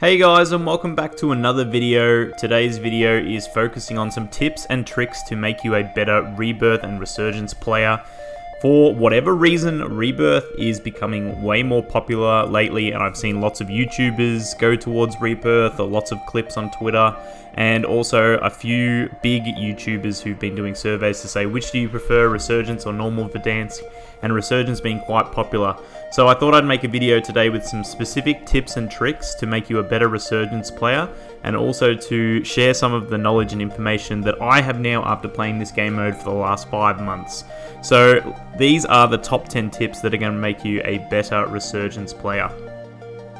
Hey guys, and welcome back to another video. Today's video is focusing on some tips and tricks to make you a better Rebirth and Resurgence player. For whatever reason, Rebirth is becoming way more popular lately, and I've seen lots of YouTubers go towards Rebirth, or lots of clips on Twitter, and also a few big YouTubers who've been doing surveys to say which do you prefer, Resurgence or normal Verdansk, and Resurgence being quite popular. So I thought I'd make a video today with some specific tips and tricks to make you a better Resurgence player, and also to share some of the knowledge and information that I have now after playing this game mode for the last 5 months. So these are the top 10 tips that are going to make you a better Resurgence player.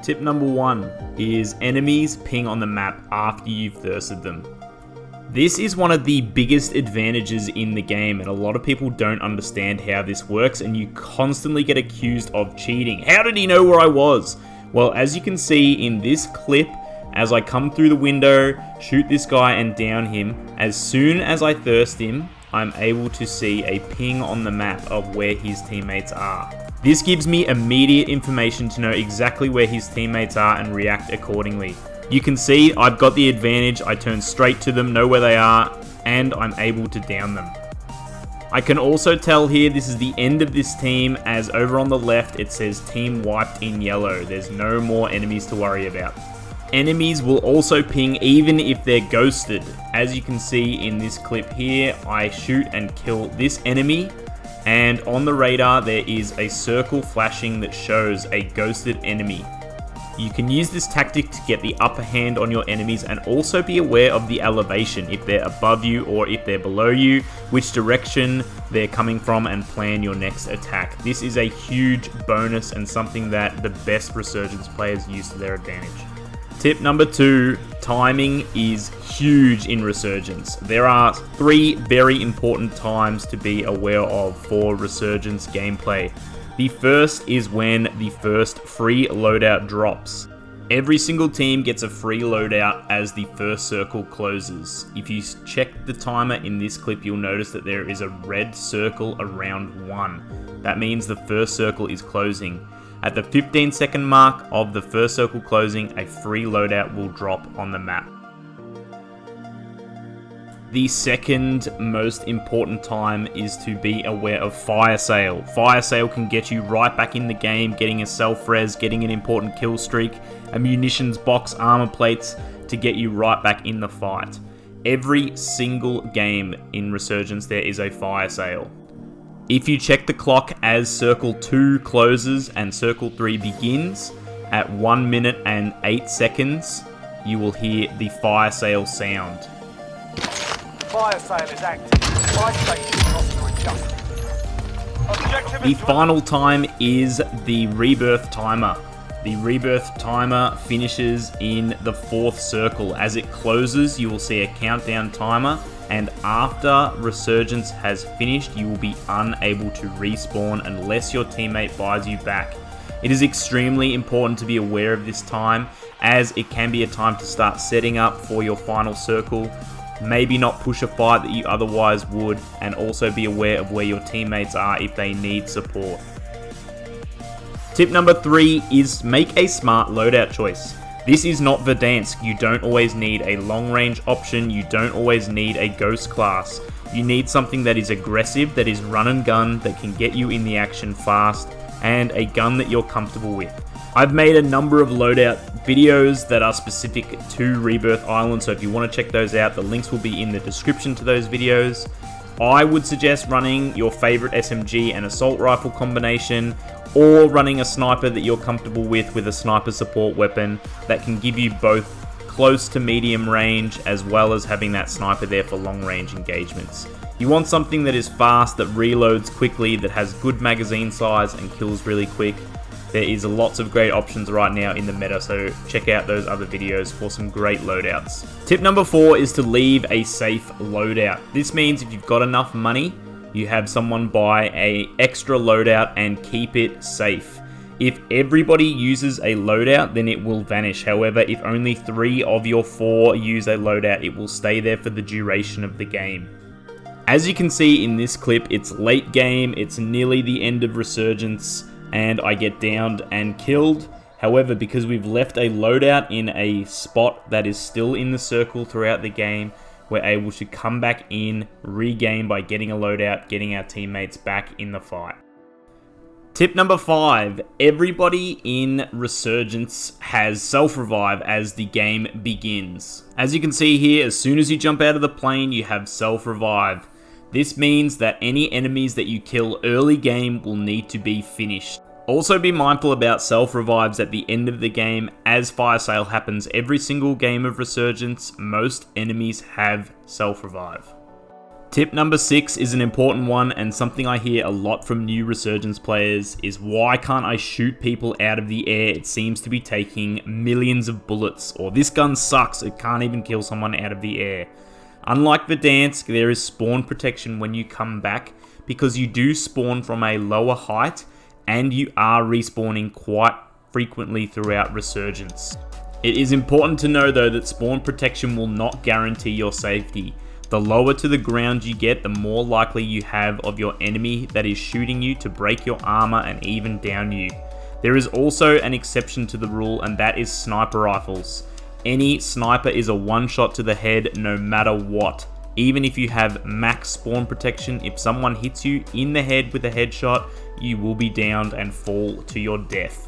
Tip number 1 is enemies ping on the map after you've thirsted them. This is one of the biggest advantages in the game, and a lot of people don't understand how this works, and you constantly get accused of cheating. How did he know where I was? Well, as you can see in this clip, as I come through the window, shoot this guy and down him, as soon as I thirst him, I'm able to see a ping on the map of where his teammates are. This gives me immediate information to know exactly where his teammates are and react accordingly. You can see I've got the advantage, I turn straight to them, know where they are, and I'm able to down them. I can also tell here this is the end of this team, as over on the left it says team wiped in yellow. There's no more enemies to worry about. Enemies will also ping even if they're ghosted. As you can see in this clip here, I shoot and kill this enemy, and on the radar there is a circle flashing that shows a ghosted enemy. You can use this tactic to get the upper hand on your enemies, and also be aware of the elevation, if they're above you or if they're below you, which direction they're coming from, and plan your next attack. This is a huge bonus and something that the best Resurgence players use to their advantage. Tip number 2, timing is huge in Resurgence. There are 3 very important times to be aware of for Resurgence gameplay. The first is when the first free loadout drops. Every single team gets a free loadout as the first circle closes. If you check the timer in this clip, you'll notice that there is a red circle around 1. That means the first circle is closing. At the 15-second mark of the first circle closing, a free loadout will drop on the map. The second most important time is to be aware of firesale. Firesale can get you right back in the game, getting a self-res, getting an important kill streak, a munitions box, armor plates to get you right back in the fight. Every single game in Resurgence there is a firesale. If you check the clock as Circle 2 closes and Circle 3 begins, at 1 minute and 8 seconds, you will hear the firesale sound. Fire sale is active. Fire station costs are adjusted. The final time is the Rebirth Timer. The Rebirth Timer finishes in the 4th circle. As it closes, you will see a countdown timer, and after Resurgence has finished, you will be unable to respawn unless your teammate buys you back. It is extremely important to be aware of this time, as it can be a time to start setting up for your final circle. Maybe not push a fight that you otherwise would, and also be aware of where your teammates are if they need support. Tip number 3 is make a smart loadout choice. This is not Verdansk. You don't always need a long range option, you don't always need a ghost class. You need something that is aggressive, that is run and gun, that can get you in the action fast, and a gun that you're comfortable with. I've made a number of loadout videos that are specific to Rebirth Island, so if you want to check those out, the links will be in the description to those videos. I would suggest running your favorite SMG and assault rifle combination, or running a sniper that you're comfortable with a sniper support weapon that can give you both close to medium range, as well as having that sniper there for long range engagements. You want something that is fast, that reloads quickly, that has good magazine size and kills really quick. There is lots of great options right now in the meta, so check out those other videos for some great loadouts. Tip number 4 is to leave a safe loadout. This means if you've got enough money, you have someone buy an extra loadout and keep it safe. If everybody uses a loadout, then it will vanish. However, if only 3 of your 4 use a loadout, it will stay there for the duration of the game. As you can see in this clip, it's late game, it's nearly the end of Resurgence, and I get downed and killed. However, because we've left a loadout in a spot that is still in the circle throughout the game, we're able to come back in, regain by getting a loadout, getting our teammates back in the fight. Tip number 5, everybody in Resurgence has self-revive as the game begins. As you can see here, as soon as you jump out of the plane, you have self-revive. This means that any enemies that you kill early game will need to be finished. Also be mindful about self-revives at the end of the game, as fire sale happens every single game of Resurgence. Most enemies have self-revive. Tip number 6 is an important one, and something I hear a lot from new Resurgence players is, why can't I shoot people out of the air? It seems to be taking millions of bullets, or this gun sucks, it can't even kill someone out of the air. Unlike Verdansk, there is spawn protection when you come back, because you do spawn from a lower height, and you are respawning quite frequently throughout Resurgence. It is important to know though that spawn protection will not guarantee your safety. The lower to the ground you get, the more likely you have of your enemy that is shooting you to break your armor and even down you. There is also an exception to the rule, and that is sniper rifles. Any sniper is a one-shot to the head no matter what. Even if you have max spawn protection, if someone hits you in the head with a headshot, you will be downed and fall to your death.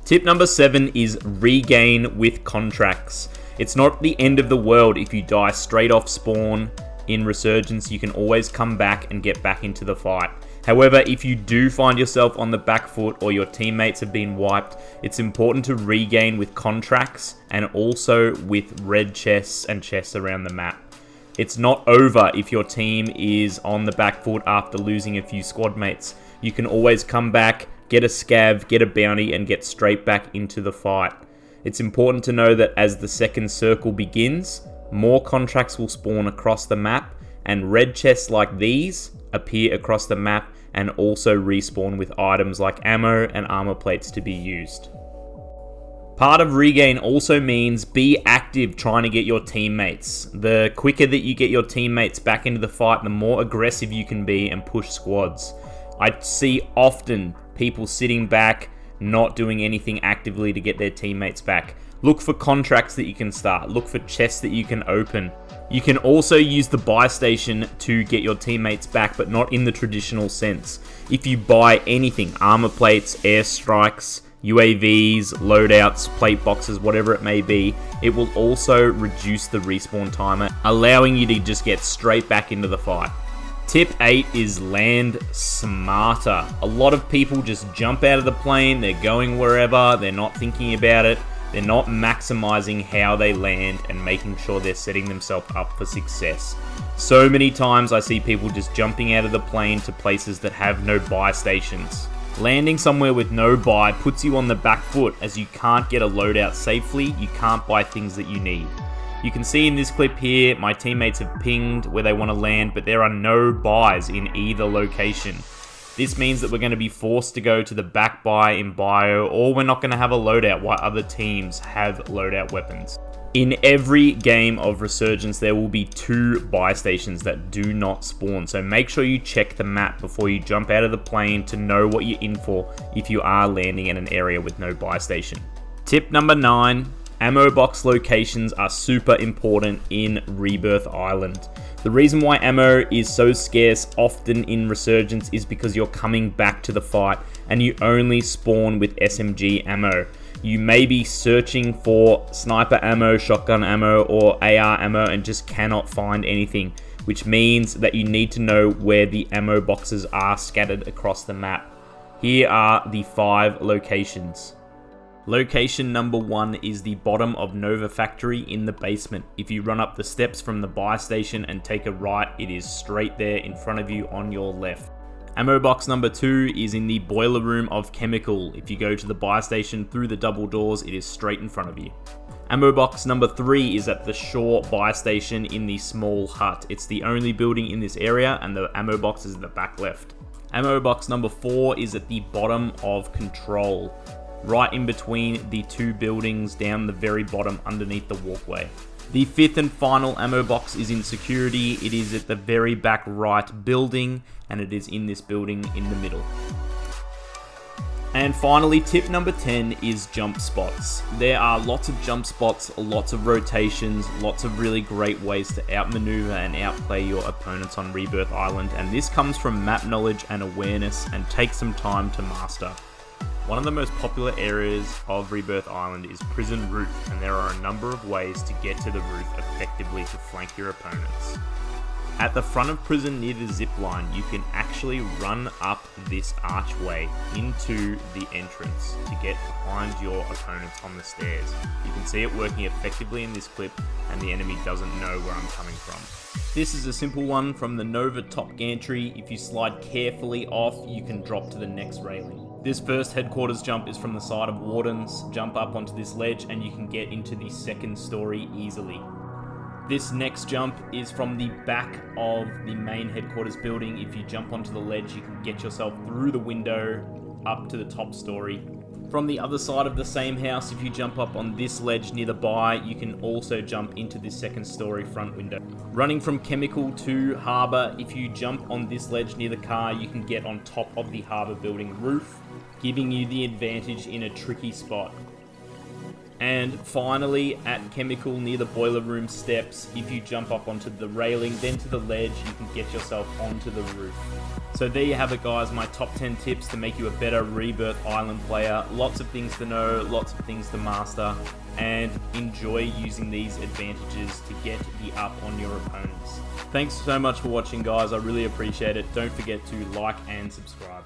Tip number 7 is regain with contracts. It's not the end of the world if you die straight off spawn in Resurgence. You can always come back and get back into the fight. However, if you do find yourself on the back foot or your teammates have been wiped, it's important to regain with contracts and also with red chests and chests around the map. It's not over if your team is on the back foot after losing a few squad mates. You can always come back, get a scav, get a bounty, and get straight back into the fight. It's important to know that as the second circle begins, more contracts will spawn across the map, and red chests like these appear across the map and also respawn with items like ammo and armor plates to be used. Part of regain also means be active trying to get your teammates. The quicker that you get your teammates back into the fight, the more aggressive you can be and push squads. I see often people sitting back, not doing anything actively to get their teammates back. Look for contracts that you can start. Look for chests that you can open. You can also use the buy station to get your teammates back, but not in the traditional sense. If you buy anything, armor plates, airstrikes, UAVs, loadouts, plate boxes, whatever it may be, it will also reduce the respawn timer, allowing you to just get straight back into the fight. Tip 8 is land smarter. A lot of people just jump out of the plane, they're going wherever, they're not thinking about it, they're not maximizing how they land and making sure they're setting themselves up for success. So many times I see people just jumping out of the plane to places that have no buy stations. Landing somewhere with no buy puts you on the back foot, as you can't get a loadout safely, you can't buy things that you need. You can see in this clip here, my teammates have pinged where they want to land, but there are no buys in either location. This means that we're going to be forced to go to the back buy in bio, or we're not going to have a loadout while other teams have loadout weapons. In every game of Resurgence, there will be 2 buy stations that do not spawn, so make sure you check the map before you jump out of the plane to know what you're in for if you are landing in an area with no buy station. Tip number 9, ammo box locations are super important in Rebirth Island. The reason why ammo is so scarce often in Resurgence is because you're coming back to the fight and you only spawn with SMG ammo. You may be searching for sniper ammo, shotgun ammo, or AR ammo and just cannot find anything, which means that you need to know where the ammo boxes are scattered across the map. Here are the 5 locations. Location number 1 is the bottom of Nova Factory in the basement. If you run up the steps from the buy station and take a right, it is straight there in front of you on your left. Ammo box number 2 is in the boiler room of Chemical. If you go to the buy station through the double doors, it is straight in front of you. Ammo box number 3 is at the Shore buy station in the small hut. It's the only building in this area, and the ammo box is in the back left. Ammo box number 4 is at the bottom of Control, right in between the 2 buildings down the very bottom underneath the walkway. The 5th and final ammo box is in Security. It is at the very back right building, and it is in this building in the middle. And finally, tip number 10 is jump spots. There are lots of jump spots, lots of rotations, lots of really great ways to outmaneuver and outplay your opponents on Rebirth Island, and this comes from map knowledge and awareness and takes some time to master. One of the most popular areas of Rebirth Island is Prison Roof, and there are a number of ways to get to the roof effectively to flank your opponents. At the front of prison near the zip line, you can actually run up this archway into the entrance to get behind your opponents on the stairs. You can see it working effectively in this clip, and the enemy doesn't know where I'm coming from. This is a simple one from the Nova top gantry. If you slide carefully off, you can drop to the next railing. This first headquarters jump is from the side of Wardens. Jump up onto this ledge and you can get into the second story easily. This next jump is from the back of the main headquarters building. If you jump onto the ledge, you can get yourself through the window up to the top story. From the other side of the same house, if you jump up on this ledge near the by, you can also jump into the second story front window. Running from Chemical to Harbour, if you jump on this ledge near the car, you can get on top of the Harbour building roof, giving you the advantage in a tricky spot. And finally, at Chemical near the boiler room steps, if you jump up onto the railing, then to the ledge, you can get yourself onto the roof. So there you have it, guys, my top 10 tips to make you a better Rebirth Island player. Lots of things to know, lots of things to master, and enjoy using these advantages to get the up on your opponents. Thanks so much for watching, guys. I really appreciate it. Don't forget to like and subscribe.